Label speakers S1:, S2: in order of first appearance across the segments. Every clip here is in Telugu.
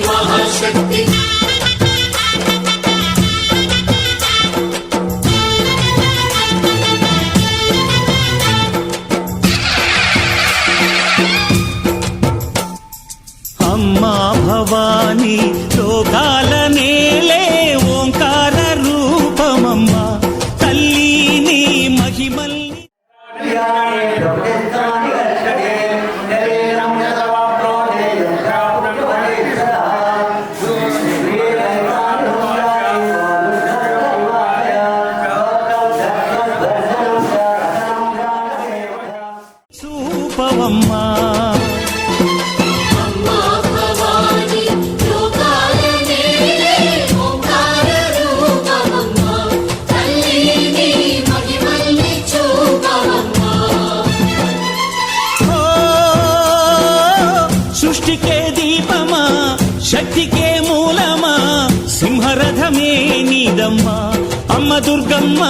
S1: మహాశక్తి
S2: అమ్మా భవాని లోకాల నేలే ఓంకార రూపమమ్మా తల్లి నీ మహిమల్ని చూపవమ్మా సృష్టికే దీపమా శక్తికే మూలమా సింహరథమే నీదమ్మా అమ్మ దుర్గమ్మ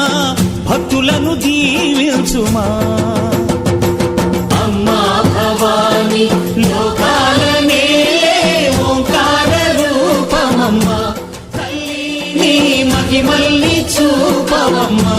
S2: భక్తులను దీవించుమా అమ్మా భవాని లోకాల నేలే ఓంకార రూపమమ్మా తల్లి నీ మహిమల్ని చూపవమ్మా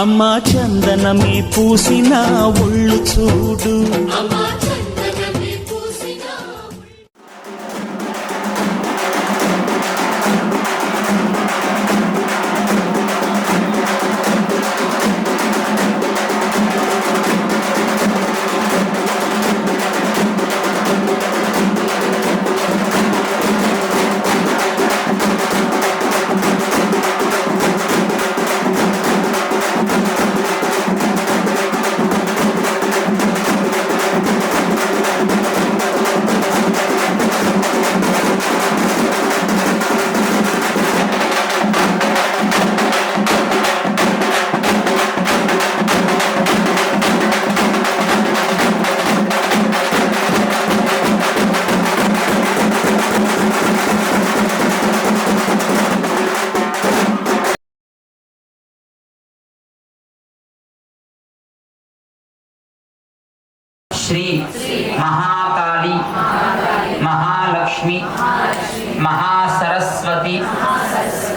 S2: అమ్మా చందనమే పూసిన ఒళ్ళు చూడు
S3: श्री महाकाली महालक्ष्मी महासरस्वती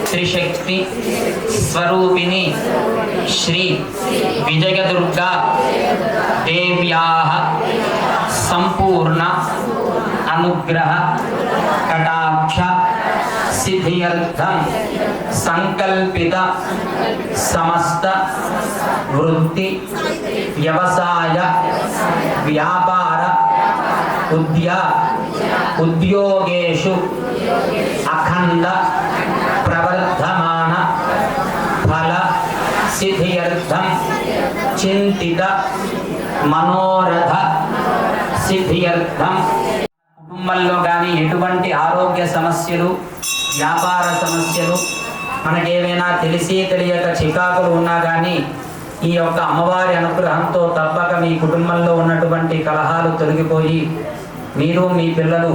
S3: त्रिशक्ति स्वरूपिणी श्री विजयदुर्गा देव्याः संपूर्ण अनुग्रह कटाक्ष सिद्ध्यर्थं संकल्पित समस्त वृत्ति व्यवसाय व्यापार उद्योगेषु अखंड प्रवर्धमान फल सिद्ध्यर्थं चिंतित मनोरथ सिद्ध्यर्थं కుటుంబంలో కానీ ఎటువంటి ఆరోగ్య సమస్యలు వ్యాపార సమస్యలు మనకేమైనా తెలిసి తెలియక చికాకులు ఉన్నా కానీ ఈ యొక్క అమ్మవారి అనుగ్రహంతో తప్పక మీ కుటుంబంలో ఉన్నటువంటి కలహాలు తొలగిపోయి మీరు మీ పిల్లలు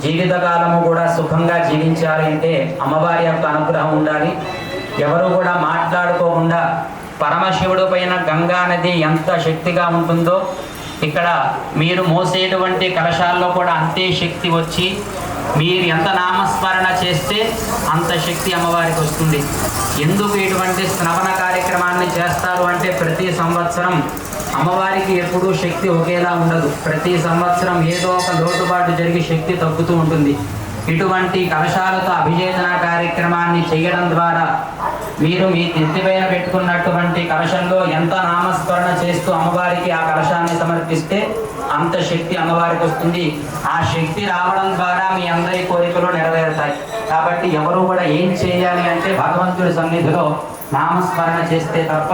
S3: జీవితకాలము కూడా సుఖంగా జీవించాలి అంటే అమ్మవారి యొక్క అనుగ్రహం ఉండాలి. ఎవరు కూడా మాట్లాడుకోకుండా పరమశివుడు పైన గంగా నది ఎంత శక్తిగా ఉంటుందో ఇక్కడ మీరు మోసేటువంటి కలశాల్లో కూడా అంతే శక్తి వచ్చి మీరు ఎంత నామస్మరణ చేస్తే అంత శక్తి అమ్మవారికి వస్తుంది. ఎందుకు ఇటువంటి శ్రవణ కార్యక్రమాన్ని చేస్తారు అంటే ప్రతి సంవత్సరం అమ్మవారికి ఎప్పుడూ శక్తి ఒకేలా ఉండదు. ప్రతి సంవత్సరం ఏదో ఒక లోటుపాటు జరిగి శక్తి తగ్గుతూ ఉంటుంది. ఇటువంటి కలశాలతో అభిషేచన కార్యక్రమాన్ని చేయడం ద్వారా మీరు మీ నెత్తిపైన పెట్టుకున్నటువంటి కలశంలో ఎంత నామస్మరణ చేస్తూ అమ్మవారికి ఆ కలశాన్ని సమర్పిస్తే అంత శక్తి అమ్మవారికి వస్తుంది. ఆ శక్తి రావడం ద్వారా మీ అందరి కోరికలు నెరవేరుతాయి. కాబట్టి ఎవరు కూడా ఏం చేయాలి అంటే భగవంతుడి సన్నిధిలో నామస్మరణ చేస్తే తప్ప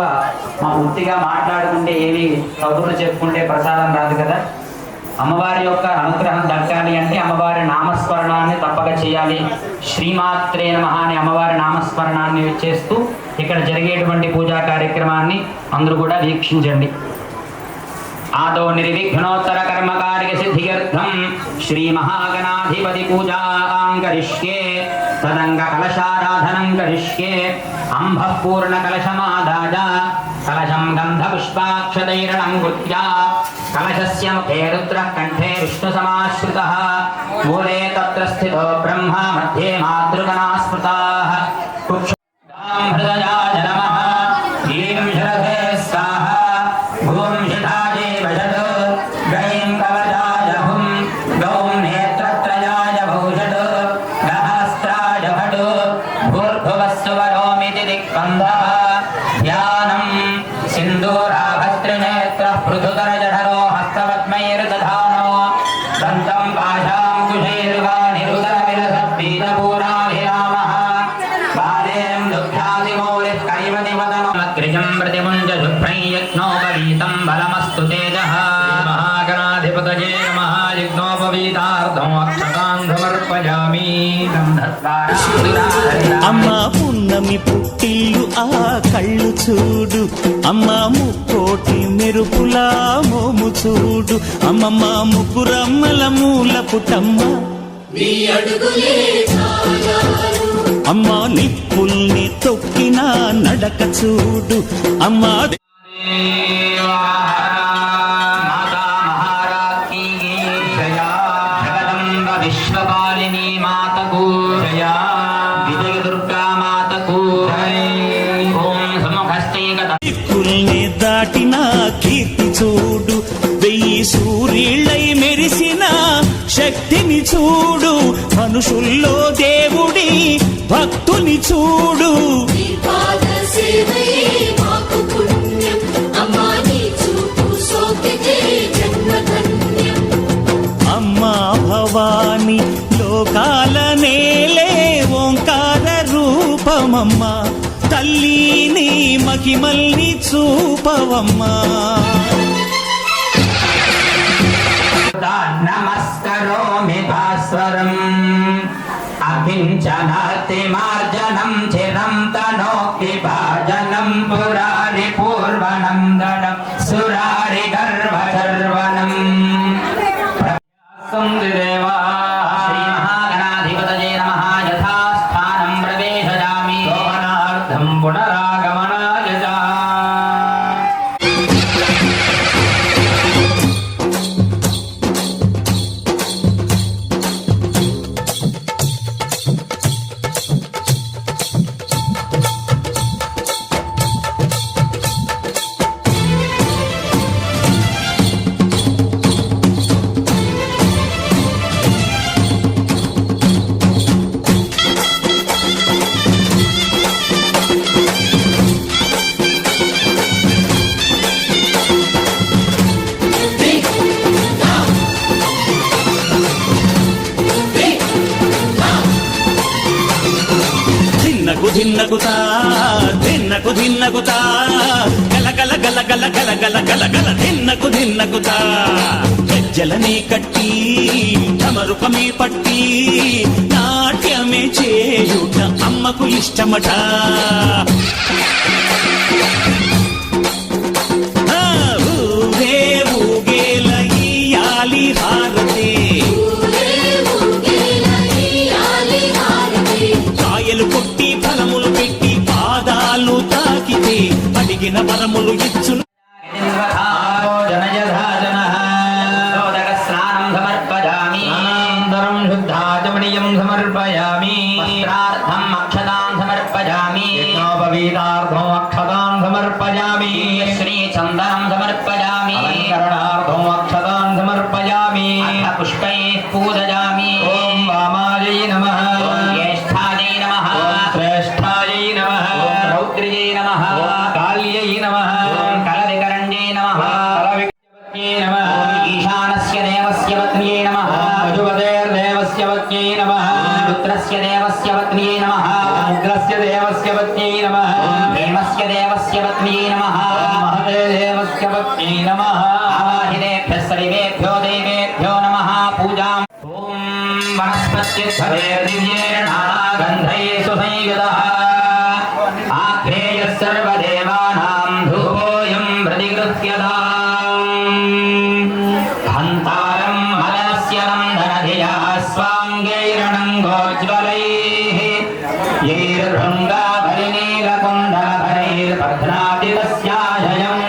S3: మా వృత్తిగా మాట్లాడుకుంటే ఏవి కబుర్లు చెప్పుకుంటే ప్రసాదం రాదు కదా. అమ్మవారి యొక్క అనుగ్రహం దక్కాలి అంటే అమ్మవారి నామస్మరణాన్ని తప్పక చేయాలి. శ్రీమాత్రే నమః అనే అమ్మవారి నామస్మరణాన్ని చేస్తూ ఇక్కడ జరిగేటువంటి పూజా కార్యక్రమాన్ని అందరూ కూడా వీక్షించండి. ఆదో నిర్విఘ్నోత్తర కర్మకార్య సిద్ధ్యర్థం శ్రీ మహాగణాధిపతి పూజాం కరిష్యే తదంగ కలశారాధనం కరిష్యే అంబః పూర్ణ కలశమాదాయ కలశం గంధ పుష్పాక్షతైరణం కృత్యా కలశస్య ముఖే రుద్రః కంఠే విష్ణు సమాశ్రితః మూలే తత్ర స్థితో బ్రహ్మ మధ్యే మాతృగణా స్మృతాః కుక్షాం హృదయాయ నమః ఈం శరధే స్వాహా భూం శతాజే వషట్ గైం కవచాయ హుం గౌం నేత్రత్రయాయ భూషట్ గహస్త్రాయ భట్ భూర్భువస్సువరోమితి దిక్కంధః ధ్యానం సింధూరాభస్త్రినేత్రః పృథుకరజఠरो హస్తపద్మైర్దధానో దంతం పాశాంకుశైర్వానిరుదరవిలసద్బీజపూరాభిరామः బాలేం దుఃఖాదిమౌలిः కైవతివదనమగ్రిజం ప్రతిముञ्च శుభ్రై యజ్ఞోపవీతం బలమస్తు తేజः. మహాగణాధిపతయే నమః. యజ్ఞోపవీతార్థం అక్షతాం సమర్పయామి.
S2: అమ్మ పున్నమి పుట్టిల్లు ఆ కళ్ళు చూడు, అమ్మ ముక్కోటి మెరుపులా మోము చూడు, అమ్మమ్మ ముగ్గురమ్మల మూల పుట్టమ్మ అమ్మ నిప్పుల్ని తొక్కిన నడక చూడు, అమ్మ
S3: మాతా మహారాజ్ఞీ జయా. జగదంబ విశ్వపాలిని మాతకు జయా. విజయ దుర్గా మాతకు జై. ఓం సముఖశ్చైకత
S2: దిక్కుల్ని దాటిన కీర్తి చూడు, వెయ్యి సూర్యుళ్ళై మెరిసిన శక్తిని చూడు, మనుషుల్లో దేవుడి భక్తుని చూడు. అమ్మా భవాని లోకాల నేలే ఓంకార రూపమమ్మ, తల్లిని మహిమల్ని చూపవమ్మా.
S3: నమస్కరోమి భాస్వరం అభించనాతి మార్జనం చిరం తనోక్తి భాజనం పురారి పూర్వనం దడం సురారి గర్భశర్వణం. దేవా శ్రీ మహాగణాధిపతయే నమః. యథాస్థానం ప్రవేశయామి. శోభనార్థం పునరాగమనాయ చ.
S2: ధిన్నకుతా ధిన్నకు ధిన్నకుతా గల గల గల గల గల గల గల గల ధిన్నకుతా గజ్జలనే కట్టి ఢమరుకమే పట్టి నాట్యమే చేయుట అమ్మకు ఇష్టమట. ఊరే ఊగేల ఇయ్యాలి హారతి, కాయలు కొట్టి ఫలములు పెట్టి పాదాలు తాకితే అడిగిన వరములు ఇచ్చును.
S3: స్నానం సమర్పయామి. అనంతరం శుద్ధాచమనీయం సమర్పయామి. వస్త్రార్థం అక్షతాం సమర్పయామి. యజ్ఞోపవీతార్థం అక్షతాం సమర్పయామి. శ్రీ చందనం సమర్పయామి. అలంకరణార్థం అక్షతాం సమర్పయామి. పుష్పైః పూజయామి. ఓం వామాయై నమః. ఓం జ్యేష్ఠాయై నమః. ఓం శ్రేష్ఠాయై నమః. ఓం రౌద్ర్యై నమః. ఓం కాళ్యై నమః. ఓం కలవికరణ్యై నమః. కలవికరణ్యై నమః. ఓం ఈశానస్య దేవస్య పత్న్యై నమః. పశుపతేర్దేవస్య పత్న్యై నమః. రుద్రస్య దేవస్య పత్న్యై నమః. ఉగ్రస్య దేవస్య పత్న్యై నమః. దేవस्य పత్న్యై నమః
S1: మహాదేవस्य పత్న్యై నమః
S3: ఆవాహినేభ్యः సర్వేభ్యో దేవేభ్యో నమః పూజాం ఓం వనస్పత్యుద్ధవేర్దివ్యేణ నానాగంధైः సుసంయుతः ఆగ్నేయः సర్వదేవానాం ధూపోऽयं ప్రతిగృహ్యతాం హంతారం మదనస్య నందనధియా స్వాంగైరణంగోజ్వలైః యైర్భృంగాభరినీలకుండలభరైర్బధ్నాతితస్యాజయం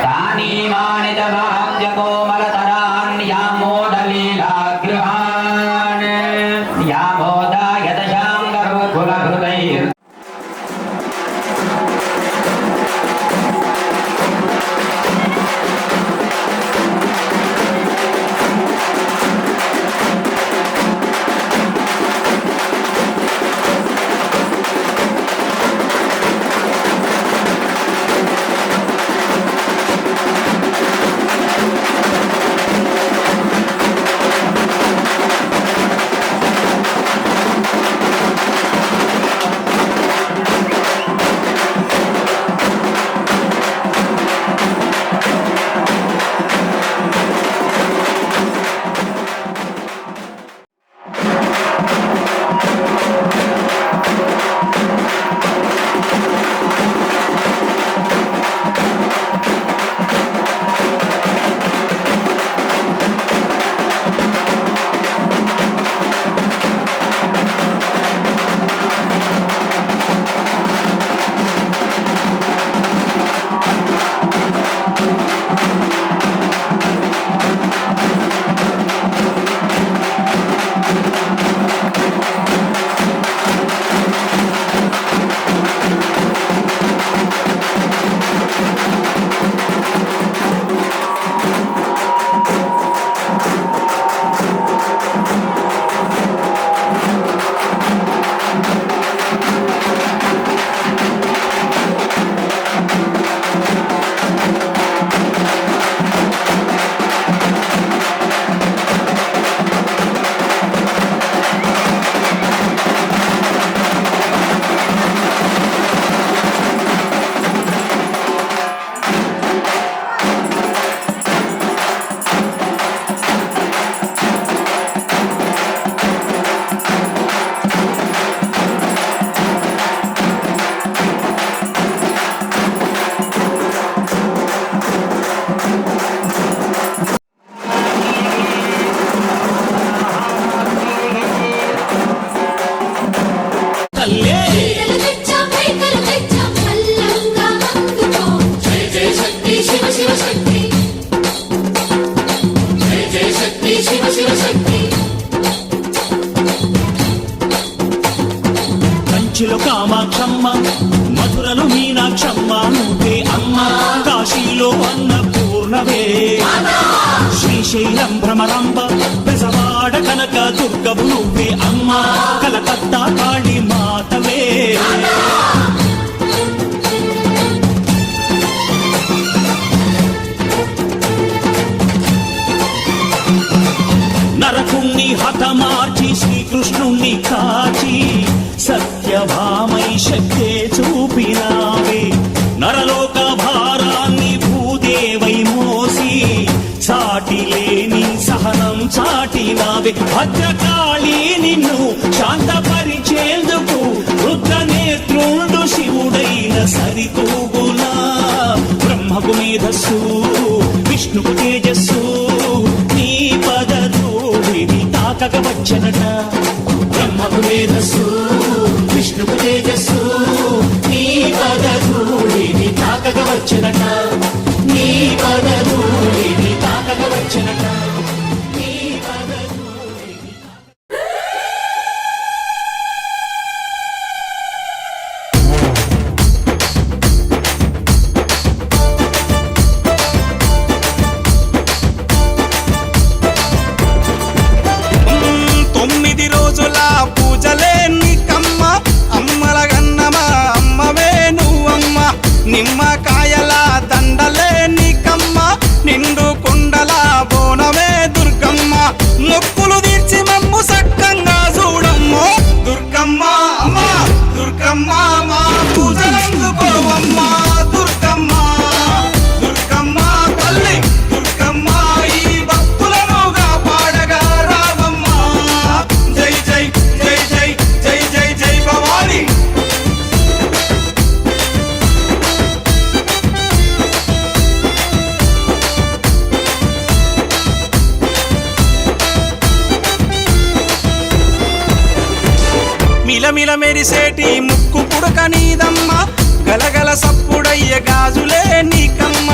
S3: తానీమాని చ వాద్యకోమలతరాన్ యామోదలీలాగృహాన్ యామోదాయతశాంగరుకులహృదైర్
S2: తల్లే
S4: కైకలు తెచ్చా పల్లంగా అందుకో జయ జయ శక్తి శివ శివ శక్తి జయ జయ శక్తి శివ శివ శక్తి
S2: కంచిలో కామాక్షమ్మ మధురలో మీనాక్షమ్మ నువ్వే అమ్మ కాశీలో అన్నపూర్ణవే శ్రీశైలం భ్రమరాంబ బెజవాడ కనక దుర్గవు నువ్వే అమ్మ కలకత్తా కాళీ మాతవే నరకుణ్ణి హతమార్చి శ్రీకృష్ణుణ్ణి కాచి సత్యభామై శక్తే చూపినావే నరలోక భారాన్ని భూదేవై మోసి సాటి లేని సహనం చాటినావే భద్రకాళి నిన్ను శాంతపరిచేందుకు రుద్రనేత్రుండు శివుడైన సరితూగునా బ్రహ్మకు మేధస్సు విష్ణుకు తేజస్సు నీ పదధూళిని తాకక వచ్చనట బ్రహ్మకు మేధస్సు విష్ణుకు తేజస్సు నీ పదధూళిని తాకక వచ్చనట నీ పదధూళిని తాకక వచ్చనట నీ పదధూళిని
S5: తొమ్మిది రోజుల పూజలే నీకమ్మ అమ్మల గన్నమా అమ్మవే నువ్వమ్మ నిమ్మకాయల దండలే నీకమ్మ నిండు కుండల బోనమే దుర్గమ్మ మొక్కులు తీర్చి మమ్ము సక్కంగా చూడమ్మ దుర్గమ్మ అమ్మ దుర్గమ్మ మా పూజలందుకోవమ్మ మిలమిల మెరిసేటి ముక్కు పుడక నీదమ్మ గలగల సప్పుడయ్య గాజులే నీకమ్మ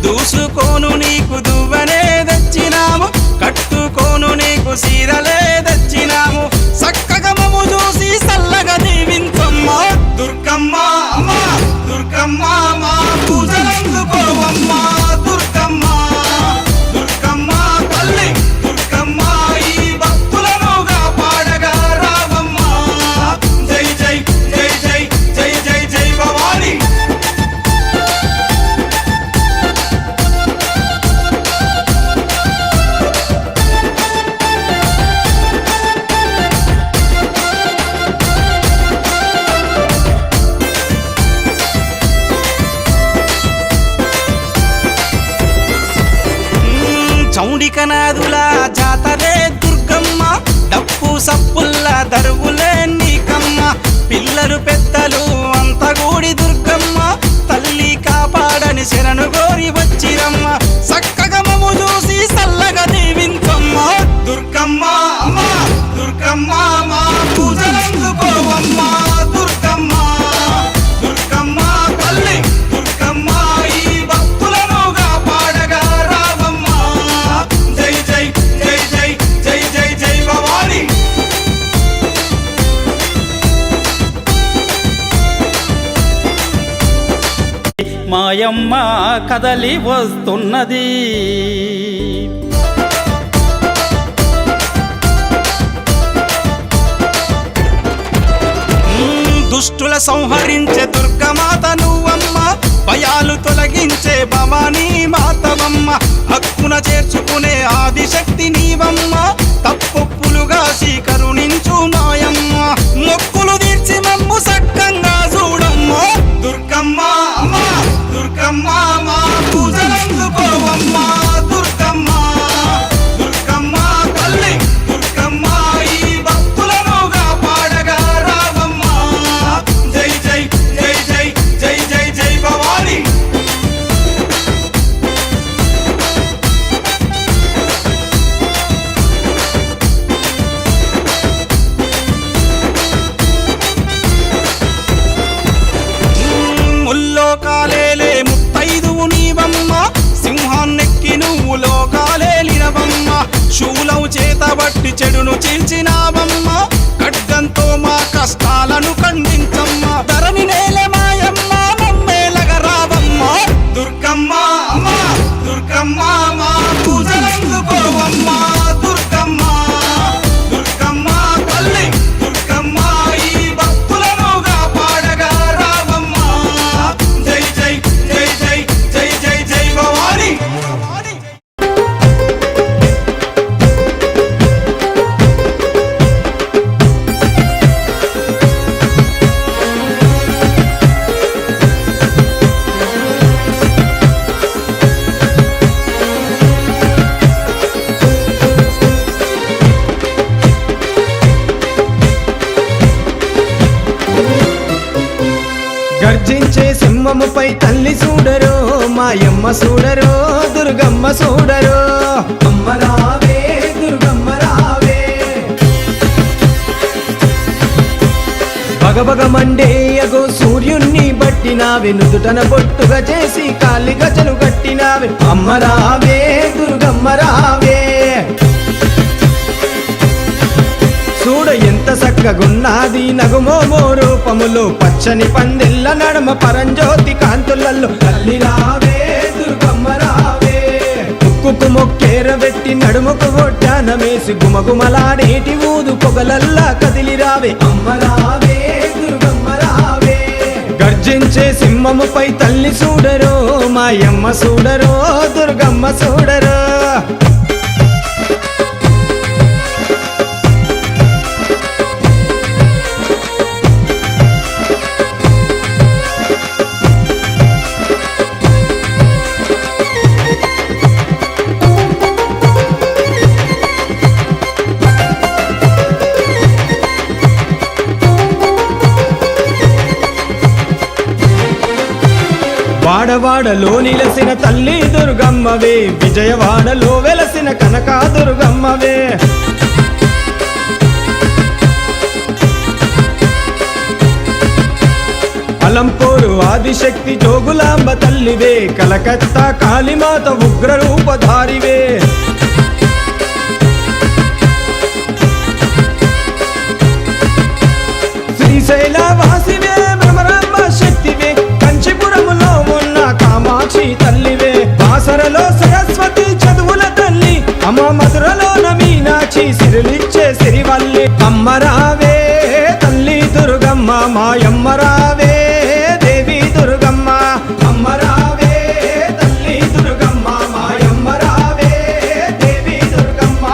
S5: దూసుకోను నీకు దువ్వనే తెచ్చినాము కట్టుకోను నీకు సీరలే తెచ్చినాము చక్కగా మము చూసి సల్లగా దీవించమ్మ దుర్గమ్మ అమ్మ దుర్గమ్మ మా పూజలందుకోవమ్మ దుర్గమ్మ దుర్గమ్మ తల్లి దుర్గమ్మ ఈ భక్తులను కాపాడగా రావమ్మ జై జై జై జై జై జై జై భవాని చౌడికనాదుల జాతరే దుర్గమ్మ డప్పు సప్పుల్ల దరువులే నీకమ్మ పిల్లలు పెద్దలు అంత గూడి దుర్గమ్మ తల్లి కాపాడని శరణు గోరి వచ్చిరమ్మ చక్కగా మము చూసి సల్లగా దీవించమ్మ దుర్గమ్మ అమ్మ దుర్గమ్మ మా పూజలందుకోవమ్మ దుర్గమ్మ దుర్గమ్మ తల్లి దుర్గమ్మ ఈ భక్తులను కాపాడగా రావమ్మ జై జై జై జై జై జై జై భవాని
S2: మాయమ్మ కదలి వస్తున్నది
S5: దుష్టుల సంహరించే దుర్గమాత నువ్వమ్మ భయాలు తొలగించే భవానీ మాతవమ్మ హక్కున చేర్చుకునే ఆదిశక్తి నీవమ్మ తప్పొప్పులుగా కరుణించు మాయమ్మ మొక్కులు తీర్చి మమ్ము సక్కంగా చూడమ్మ దుర్గమ్మ అమ్మ దుర్గమ్మ మా పూజలందుకోవమ్మ దుర్గమ్మ దుర్గమ్మ తల్లి దుర్గమ్మ ఈ భక్తులను కాపాడగా రావమ్మ జై జై జై జై జై జై జై భవాని ముల్లోకాలేలే ముత్తైదువు నీవమ్మ సింహాన్నెక్కి నువ్వు లోకాలేలినవమ్మ శూలం చేతబట్టి చెడును చీల్చినావమ్మ ఖడ్గంతో మా కష్టాలను ఖండించమ్మ ధరణి నేల మాయమ్మ మమ్మేలగ రావమ్మ దుర్గమ్మ అమ్మ దుర్గమ్మ మా పూజలందుకోవమ్మ దుర్గమ్మ దుర్గమ్మ తల్లి దుర్గమ్మ ఈ భక్తులను కాపాడగా రావమ్మ జై జై జై జై జై జై జై భవాని
S6: గర్జించే సింహముపై తల్లి చూడరో మాయమ్మ చూడరో దుర్గమ్మ చూడరో అమ్మ రావే దుర్గమ్మ రావే భగభగ మండేయగో సూర్యుణ్ణి బట్టినావే నుదుటన బొట్టుగా చేసి కాలి గజలు కట్టినావే అమ్మ రావే దుర్గమ్మ రావే చూడ ఎంత చక్కగున్నది నగుమోమో రూపములు పచ్చని పందిళ్ళ నడమ పరంజ్యోతి కాంతులలో తల్లి రావే దుర్గమ్మ రావే ముక్కుకు మొక్కేర వెట్టి నడుముకు ఒడ్డానమేసి గుమగుమలాడేటి ఊదు పొగలల్లా కదిలి రావే అమ్మ రావే దుర్గమ్మ రావే గర్జించే సింహముపై తల్లి చూడరో మాయమ్మ చూడరో దుర్గమ్మ చూడరో వాడవాడలో నిలసిన తల్లి దుర్గమ్మవే విజయవాడలో వెలసిన కనకా దుర్గమ్మవే అలంపూరు ఆదిశక్తి జోగులాంబ తల్లివే కలకత్తా కాళీమాత ఉగ్ర రూపధారివే శ్రీశైల వాసివే భ్రమరాంబ శక్తివే కంచిపురములో ఉన్న కామాక్షి తల్లివే బాసరలో సరస్వతి చదువుల తల్లి అమ్మ మధురలోన మీనాక్షి సిరులిచ్చే సిరివల్లి అమ్మరావే తల్లి దుర్గమ్మ మాయమ్మ రావే దేవి దుర్గమ్మ అమ్మరావే తల్లి దుర్గమ్మ మాయమ్మ రావే దేవి దుర్గమ్మ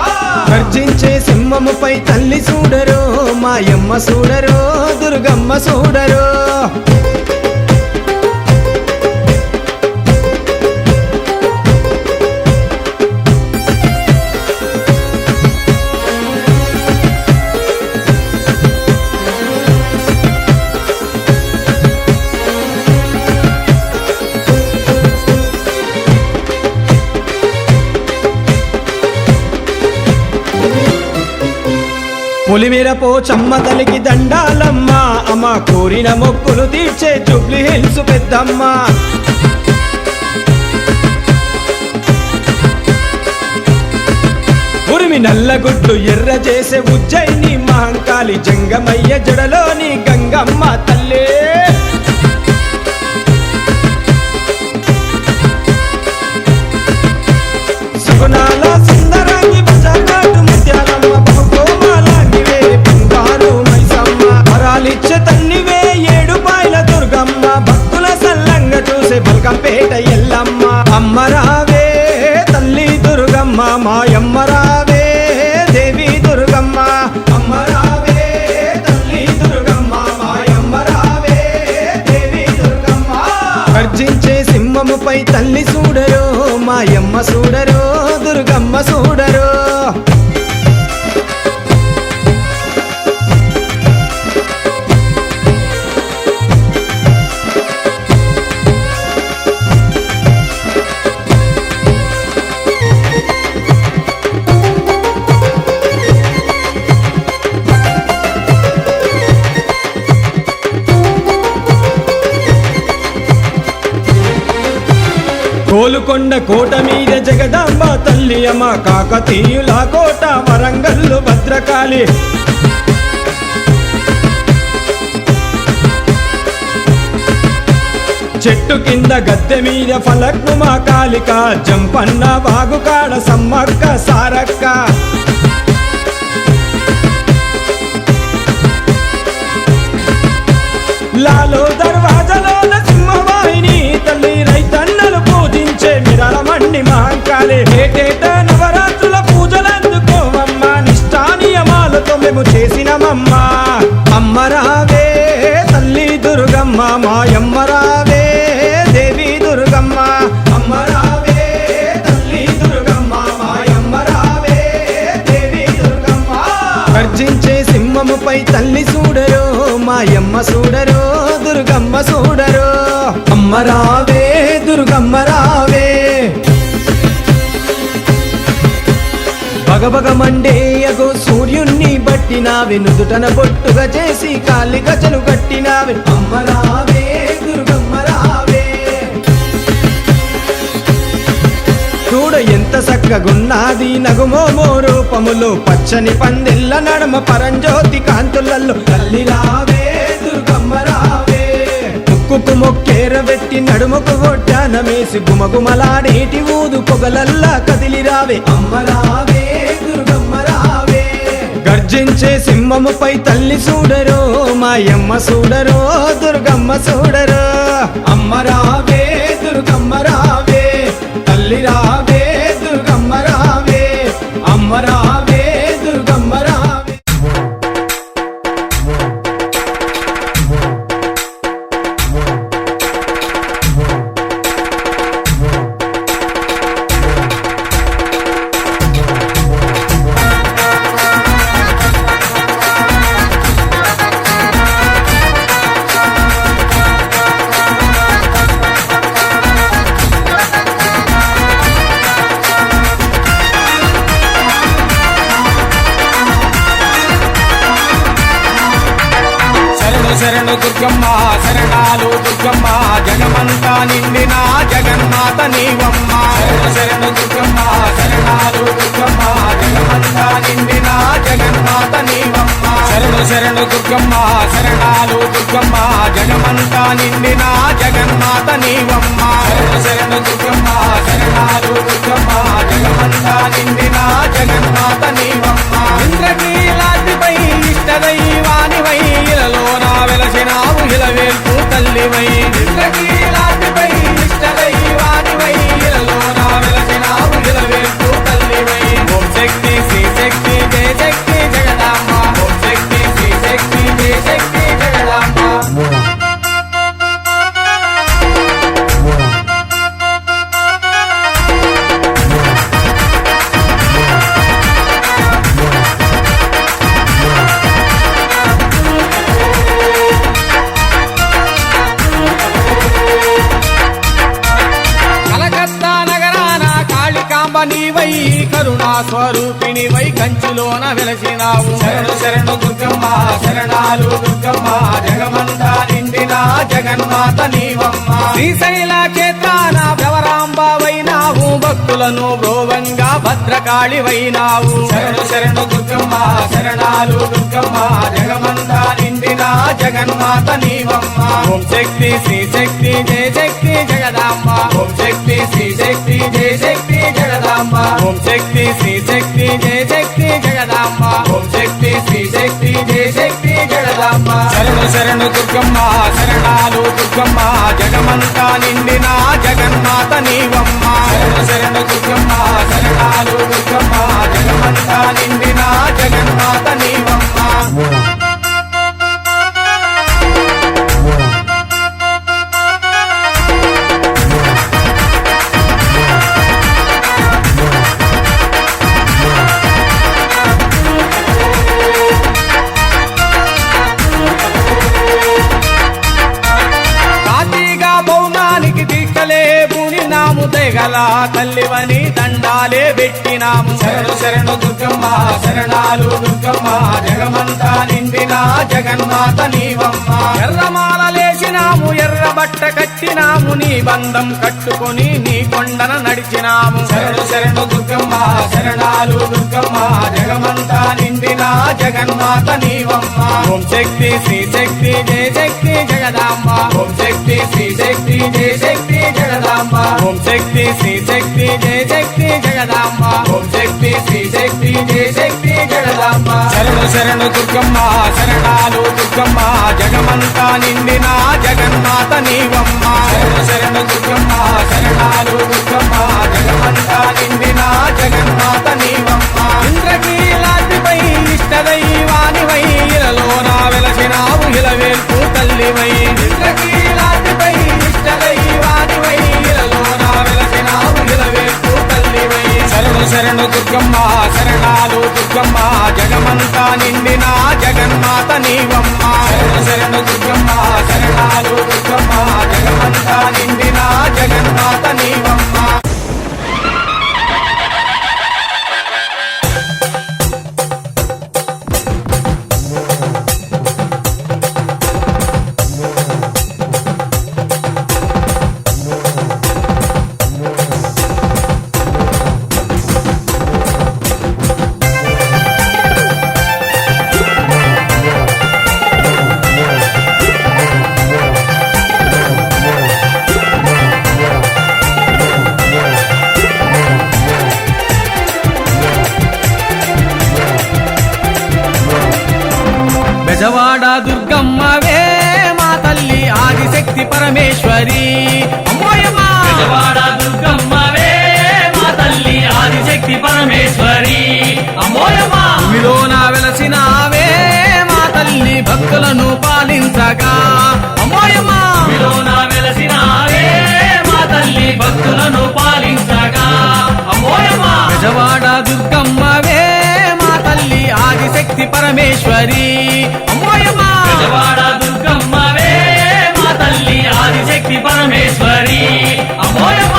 S6: గర్జించే సింహముపై తల్లి చూడరో మాయమ్మ చూడరో దుర్గమ్మ చూడరో పులిమిర పోచమ్మ తలికి దండాలమ్మ అమ్మ కోరిన మొక్కులు తీర్చే జూబ్లీ హిల్స్ పెద్దమ్మ ఉరిమి నల్లగుడ్డు ఎర్ర చేసే ఉజ్జయిని మహంకాళి జంగమయ్య జడలోని గంగమ్మ తల్లే సుగుణాల సుందరాంగి బజార్నాటు ముత్యాలమ్మ బహుకోమాలాంగివే బంగారు మైసమ్మ వరాలిచ్చే తన్నివే ఏడుపాయల దుర్గమ్మ భక్తుల సల్లంగా చూసే బల్కంపేట ఎల్లమ్మ అమ్మరావే తల్లి దుర్గమ్మ మాయమ్మ రావే దేవి దుర్గమ్మ అమ్మరావే తల్లి దుర్గమ్మ మాయమ్మ రావే దేవి దుర్గమ్మ గర్జించే సింహముపై తల్లి చూడరో మాయమ్మ చూడరో దుర్గమ్మ చూడరో కోలుకొండ కోట మీద జగదాంబ తల్లి అమ్మ కాకతీయుల కోట వరంగల్లు భద్రకాళి చెట్టు కింద గద్దె మీద ఫలక్ను మా కాళిక జంపన్న వాగుకాడ సమ్మక్క సారక్క లాలో దర్వాజలోన సింహవాహిని తల్లి రైతన్నలు పూజించే మిరళమండి మహంకాళి ఏటేట నవరాత్రుల పూజలందుకోమమ్మ నిష్టా నియమాలతో మేము చేసినమమ్మ అమ్మరావే తల్లి దుర్గమ్మ మాయమ్మ రావే దేవి దుర్గమ్మ అమ్మరావే తల్లి దుర్గమ్మ మాయమ్మ రావే దేవి దుర్గమ్మ గర్జించే సింహముపై తల్లి చూడరో మాయమ్మ చూడరో దుర్గమ్మ చూడరో అమ్మ రావే దుర్గమ్మ రావే భగభగ మండేయగో సూర్యుణ్ణి బట్టినావే నుదుటన బొట్టుగా చేసి కాలి గజలు కట్టినావే అమ్మ రావే దుర్గమ్మ రావే చూడ ఎంత చక్కగున్నది నగుమోమో రూపములో పచ్చని పందెల్ల నడమ పరంజ్యోతి కాంతులలో తల్లి రావే దుర్గమ్మ రావే ముక్కుకు మొక్కేర వెట్టి నడుముకు ఒడ్డానమేసి గుమగుమలాడేటి ఊదు పొగలల్లా కదిలి రావే అమ్మ రావే దుర్గమ్మ రావే గర్జించే సింహముపై తల్లి చూడరో మాయమ్మ చూడరో దుర్గమ్మ చూడరో అమ్మ రావే దుర్గమ్మ రావే తల్లి రావే దుర్గమ్మ రావే అమ్మ రావే దుర్గమ్మ రావే
S5: నిండిన జగన్మాత నీవమ్మ శరణు దుర్గమ్మ శరణాలు దుర్గమ్మ జగమంతా నిండిన జగన్మాత నీవమ్మ శరణు దుర్గమ్మ శరణాలు దుర్గమ్మ జగమంతా నిండిన జగన్మాత నీవమ్మ శరణు దుర్గమ్మ శరణాలు దుర్గమ్మ జగమంతా నిండిన జగన్మాత నీవమ్మ ఇంద్రకీలాద్రిపై ఇష్టదైవానివై ఇలలోన వెలసినావు ఇలవేల్పు తల్లివై ఇంద్రకీలాద్రిపై ఇష్టదైవానివై ఇలలోన వెలసినావు ఇలవేల్పు తల్లివై ఓం శక్తి శ్రీ శక్తి జయ శక్తి జగదాంబ ఓం శక్తి శ్రీ శక్తి జయ శక్తి జగదాంబ కలకత్తా నగరాన కాళికాంబ నీవై కరుణా స్వరూపిణివై కంచిలోన వెలసినావు శరణు దుర్గమ్మ శరణాలు దుర్గమ్మ జగమంతా నిండిన జగన్మాత నీవమ్మ శ్రీశైల క్షేత్రాన భ్రవరాంబవైనావు భక్తులను బ్రోవంగా భద్రకాళివైనావు శరణు దుర్గమ్మ శరణాలు దుర్గమ్మ జగమంతా నిండిన జగన్మాత నీవమ్మ ఓం శక్తి శ్రీ శక్తి జయ శక్తి జగదాంబ ఓం శక్తి శ్రీ శక్తి జయ శక్తి జగదాంబ ఓం శక్తి శ్రీ శక్తి జయ శక్తి జగదాంబ ఓం శక్తి శ్రీ శక్తి జయ శక్తి జగదాంబ శరణు దుర్గమ్మ శరణాలు దుర్గమ్మ జగమంతా నిండిన జగన్మాత నీవమ్మ శరణు దుర్గమ్మ శరణాలు దుర్గమ్మ జగమంతా నిండిన జగన్మాత నీవమ్మ కాశీగా బౌమానికి దీక్షలే పూనినాము తెగల తల్లివని దండాలే పెట్టినాము శరణు దుర్గమ్మ శరణాలు దుర్గమ్మ జగమంతా నిండిన జగన్మాత నీవమ్మ ఎర్రమాలలేసినాము ఎర్ర బట్ట కట్టినాము నీ బంధం కట్టుకొని నీ కొండన నడిచినాము శరణు దుర్గమ్మ శరణాలు దుర్గమ్మ జగమంతా నిండిన జగన్మాత నీవమ్మ ఓం శక్తి శ్రీ శక్తి జయ శక్తి జగదాంబ ఓం శక్తి శ్రీ శక్తి జయ శక్తి జగదాంబ ఓం శక్తి శ్రీ శక్తి జయ శక్తి జగదాంబ ఓం శక్తి శ్రీ శక్తి జయ శక్తి జగదాంబ శరణు దుర్గమ్మ శరణాలు దుర్గమ్మ జగమంతా నిండిన జగన్మాత నీవమ్మ శరణు దుర్గమ్మ శరణాలు దుర్గమ్మ జగమంతా నిండిన జగన్మాత నీవమ్మ ఇంద్రకీలాద్రిపై ఇష్టదైవానివై ఇలలోన వెలసినావు ఇలవేల్పు తల్లివై ఇంద్రకీలాద్రిపై ఇష్టదైవానివై ఇలలోన వెలసినావు ఇలవేల్పు తల్లివై శరణు దుర్గమ్మ శరణాలు దుర్గమ్మ జగమంతా నిండిన జగన్మాత నీవమ్మ శరణు దుర్గమ్మ శరణాలు దుర్గమ్మ జగమంతా నిండిన జగన్మాత నీవమ్మ
S6: బెజవాడ దుర్గమ్మవే మా తల్లి ఆదిశక్తి పరమేశ్వరి అమ్మోయమ్మ
S1: బెజవాడ దుర్గమ్మవే మా తల్లి ఆదిశక్తి పరమేశ్వరి అమ్మోయమ్మ
S6: భూమిలోన వెలసినావే మా తల్లి భక్తులను పాలించగా అమ్మోయమ్మ
S1: విలోన వెలసినావే మా తల్లి భక్తులను పాలించగా అమ్మోయమ్మ
S6: బెజవాడ దుర్గమ్మవే మా తల్లి ఆదిశక్తి పరమేశ్వరి అమ్మోయమ్మ
S1: బెజవాడ దుర్గమ్మవే మా తల్లి ఆదిశక్తి పరమేశ్వరి అమ్మోయమ్మ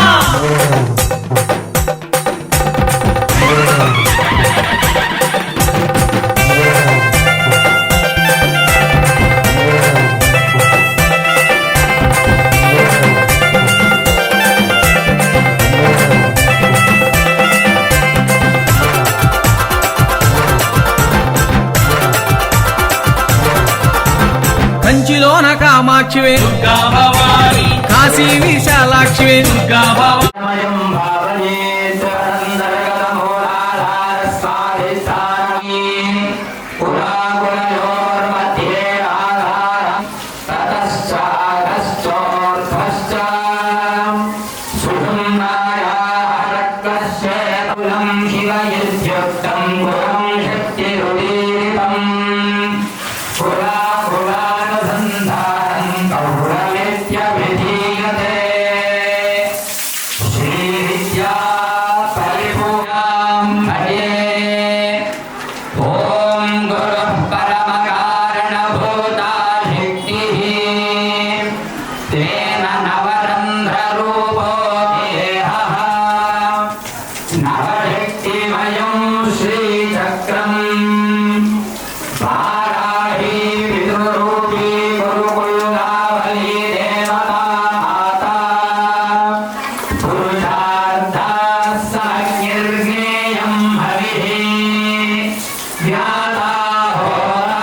S5: కంచిలోన కామాక్షివే
S1: దుర్గా భవాని
S5: కాశీ విశాలాక్షివే
S1: దుర్గా భవాని
S3: సమయం భావయేత్ అనందరగతమూలాధారస్వాధిష్టానమీ పురాకులయోర్मध्ये ఆధారం తతశ్చాగశ్చోర్ధ్వశ్చ సుషుమ్నాయాహరక్తస్య కులం శివయుధ్యుక్తం కులం శక్తిరుదీరితం కులానుసంధానం కౌరమిత్యభిధీయతే శ్రీవిద్యా పరిపూర్ణాం భజే ఓం గురుః పరమకారణభూతా శక్తిః తేన నవరంధ్రరూపో దేహః నవశక్తిమయం శ్రీచక్రం వారాహి విదురూపీ గురుకులావళీ దేవతా మాతా పురుషార్థాः సంజ్ఞేయం హవిః జ్ఞాతాహోరా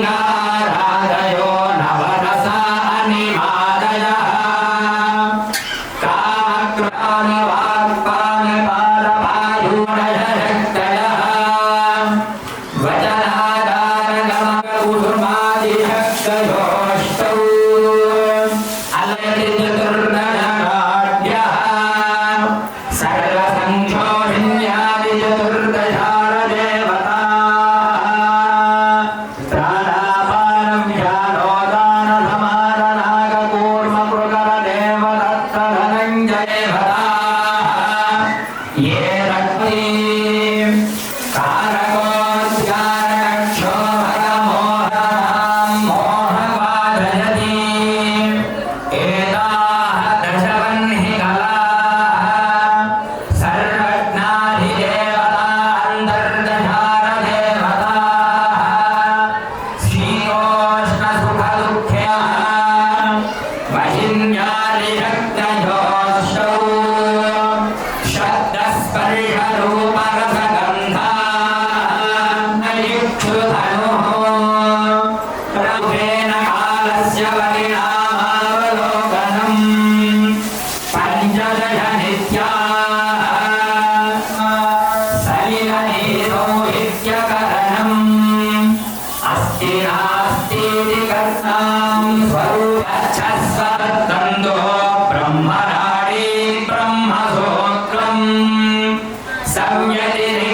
S3: జ్ఞానగంగారాదయో నవరసానిమాదయः కామక్రోధవాక్పానపాదపాయూఢశక్తయः వచనాదారగమకుసుమాదిశక్తయోష్టౌ అలయతి చతుర్దశనాట్యः సర్వసంక్షోభిన్యాది చతుర్దశారదేవతాः ప్రాణాపానం ధ్యానోదాన సమాననాగకూర్మకృకరదేవదత్తధనంజయభతాः ఏ రక్తీ కారకోద్గారక్షోభరమోహనాం మోహవాదయతి ఏతాః దశవన్నికలాः సర్వజ్ఞాధిదేవతా అంతర్దశారదేవతాः శీతోష్ణసుఖదుఃఖ్యాः వశిన్యాదిరక్తయోష్టౌ శబ్దస్పర్శరూపరసగంధాయుక్షుధనుః ప్రభువేన కాలస్య పరిణామావలోకనం పంచదశ నిత్యాः సలిలనీరోహిత్యకరణం అస్తి నాస్तीति కర్తాం స్వరూపచ్చస్వతందో బ్రహ్మరాడి బ్రహ్మసూత్రం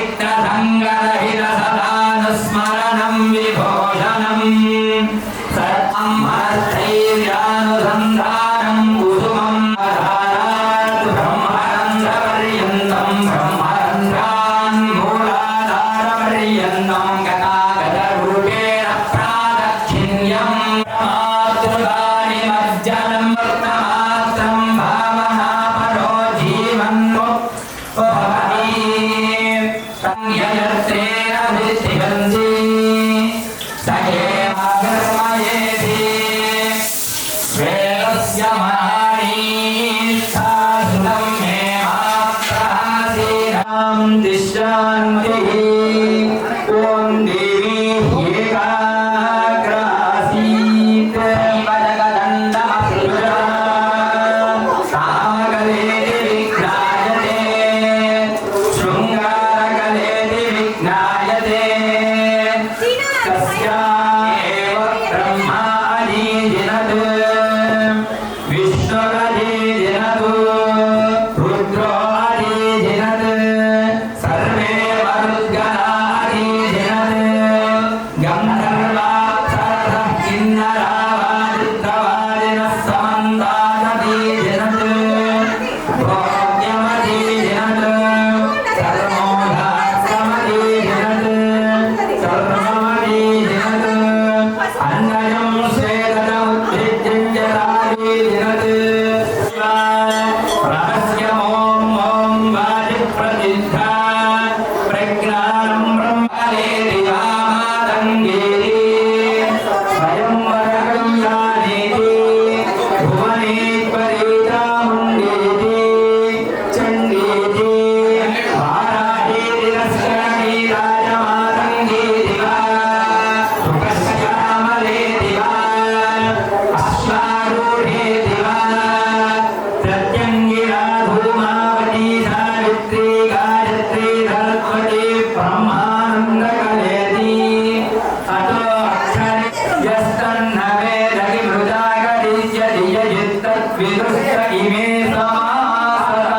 S3: సంవ్యతిరిక్తసంగరహిత సదానుస్మరణం విభూషణం సర్వం మనస్థైర్యానుసంధానం కుసుమం ఆధారాత్ బ్రహ్మరంధ్రపర్యంతం బ్రహ్మరంధ్రాన్ మూలాధారపర్యంతం గతాగతరూపేణ ప్రాదక్షిణ్యం మాతృగాని మజ్జనం వర్తమాత్రం భావనాపరో జీవన్మో భవతి సంయయత్రేణ విద్ధివంతి సయేవాగర్మయేతి శ్వేతస్య మహానీష్టాసులం మే మాత్రాసీనాం దిశాంతిః ఓం దేవీ ఏకాగ్రాసీత్ జగదండమసృజా కామకలేతి విఘ్నాయతే శృంగారకలేతి విఘ్నాయతే తస్యా ఏవ బ్రహ్మాది జినత్ విష్ణు विदुष्ट इमे समासरा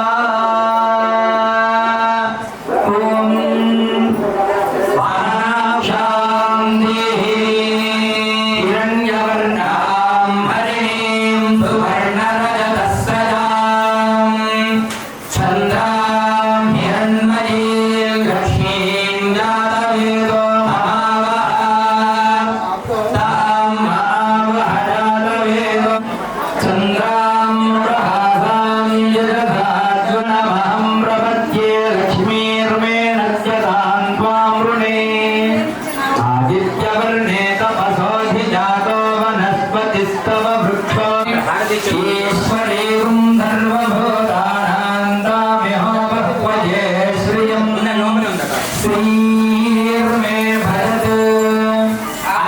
S3: ॐ वानाक्षान्तिः हिरण्यवर्णां हरिणीं सुवर्णरजतस्रजां चन्द्रां हिरण्मयीं लक्ष्मीं जातवेदो तां महावह जातवेदो चन्द्रां प्रभासां यजधाज्वलमहं प्रपद्ये लक्ष्मीर्मे नश्यतां त्वां वृणे आदित्यवर्णे तपसोऽधिजातो वनस्पतिस्तव वृक्षो ईश्वरीं सर्वभूतानां तामिहो बह्वजे श्रियं श्रीर्मे भरत्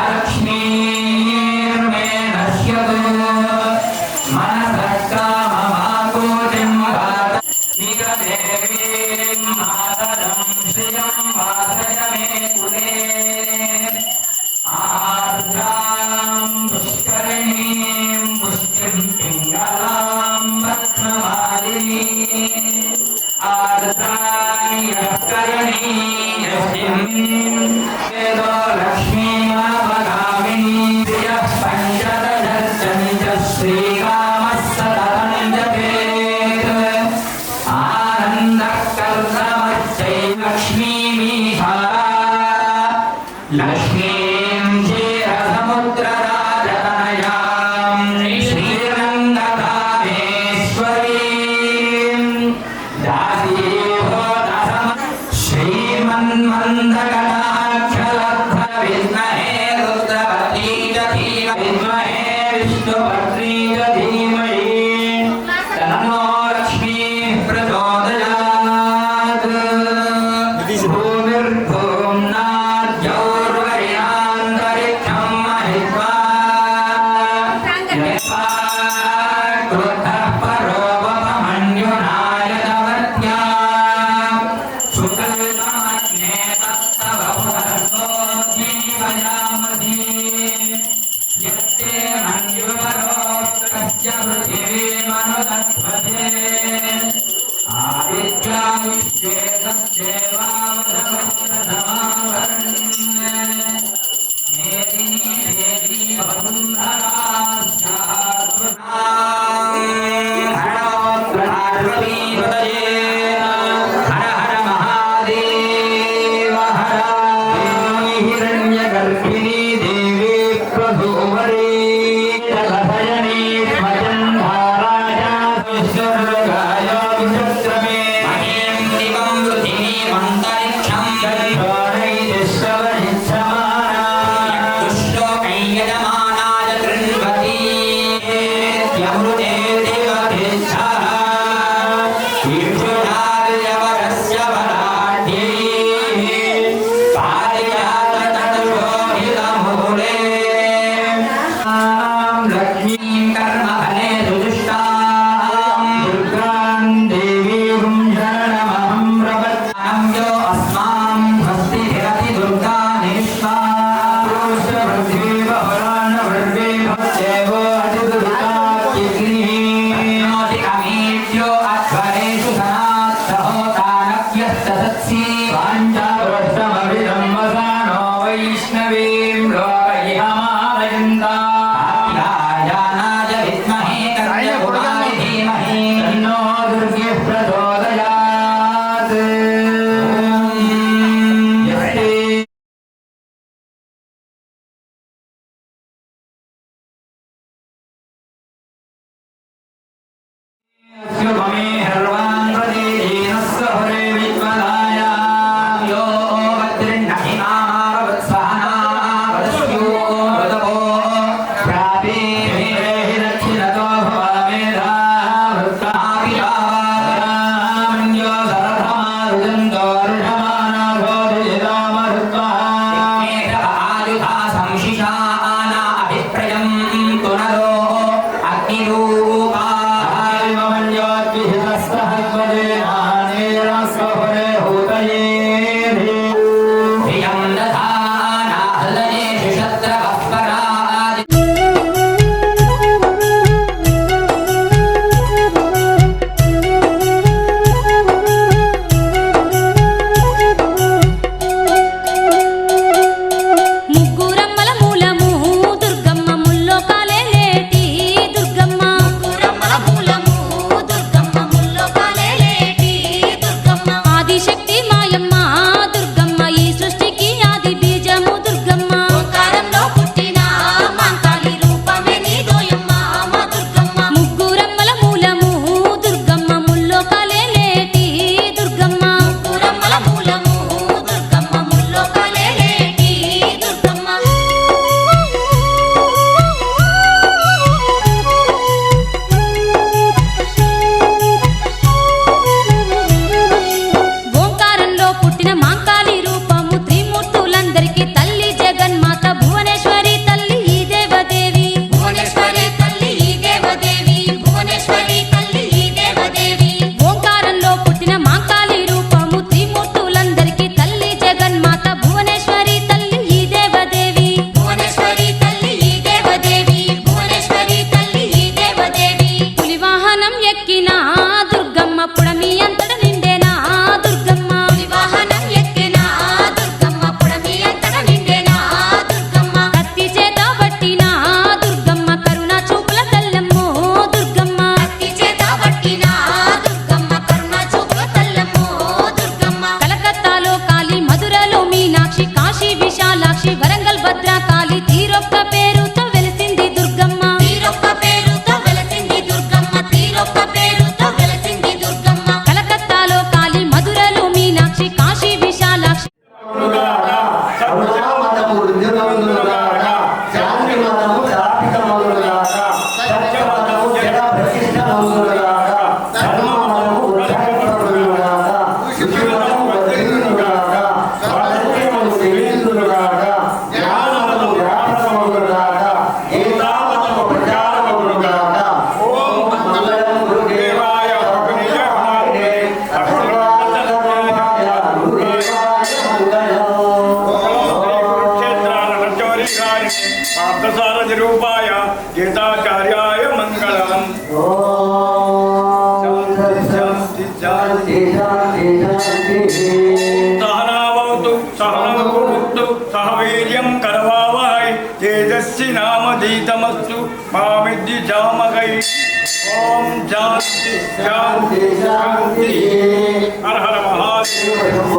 S3: लक्ष्मीर्मे नश्यतु मनसः काममाकोटिं निगदेवीं मातरं श्रियं वासय मे कुले आर्द्रां पुष्करिणीं पुष्टिं पिङ्गलां रत्नमालिनीं आर्द्रायकरणीं वेदो लक्ष्मीमापगामिनी श्रियः पञ्चदशश्च श्रीकामः सततं जपेत् आनन्दः कर्तमश्चैव लक्ष्मीमीशा लक्ष्मीं क्षीरसमुद्रराजतनयां श्रीरङ्गधामेश्वरीं दासीभूतसम श्रीमन्मन्दगणाक्षलब्धविद्महे रुद्रपत्नी च धीमहि विद्महे विष्णुपत्नी च धीमहि तन्नो लक्ष्मीः प्रचोदयात् भूमिर्भुवनाद्यौर्वरिणान्तरिक्षं महित्वा क्रुद्धः परोपमन्युनायतवत्या सुकल्पमग्ने तत्तव पुनर्गोऽग्निवयामसि यत्ते मन्युवरोऽत्रस्य पृथिवीमनुदध्वजे आदित्या विश्वे सद्देवावधवत्रसमावरन् मेदिनी देवी वसुन्धरास्यात्मनां हर हर महादेव हर हिरण्यगर्भिणी देवी प्रभुवरी जलभयनी स्वयंधाराजा विश्वगाय विचक्रमे महीं दिवं पृथिवीमन्तरिक्षं चन्द्रोणैश्वरहिच्छमाना दुष्टोकै यजमानाय कृण्वती यमृते देवतेच्छः ईक्षुणार्यवरस्य बलाढ्यै पारिजाततटशोभितमूले लक्ष्मीं कर्मफले सुजुष्टां दुर्गां देवीं शरणमहं प्रपद्यां यो अस्मां भक्तिरति दुर्गा निष्ठा पुरुषवृद्धिर्बहुराणवृद्धिर्भक्त्येवो अतिदुर्गाग्निः अध्वरेषु सनात्तहोतानव्यस्तसत्सि पाञ्चावृष्टमभिदं वसानो वैष्णवीं लोकयिहमालयन्ता ध्यायानाय विद्महे कन्यकुमारि धीमहि तन्नो दुर्गिः प्रचोदयात् यस्ते शुभमे हर्वान् प्रदेशेनस्य हरे विद्वदाय यो भद्रिण्णहिमावत्सहना वदस्यो वदवो प्रापे मेहि दक्षिणतो भवामेधा वृत्तापितामन्यो सरथमारुजन्तो ऋषमाना भोधिरामरुत्वा आयुधा संशिषाना अभिप्रयं पुनरो अग्निरूपा
S1: सहनावतु सहनवतु सह वीर्यं करवावहै तेजस्वी नामधीतमस्तु मा विद्विषावहै ओम शांति शांति शांति हर हर महादेव।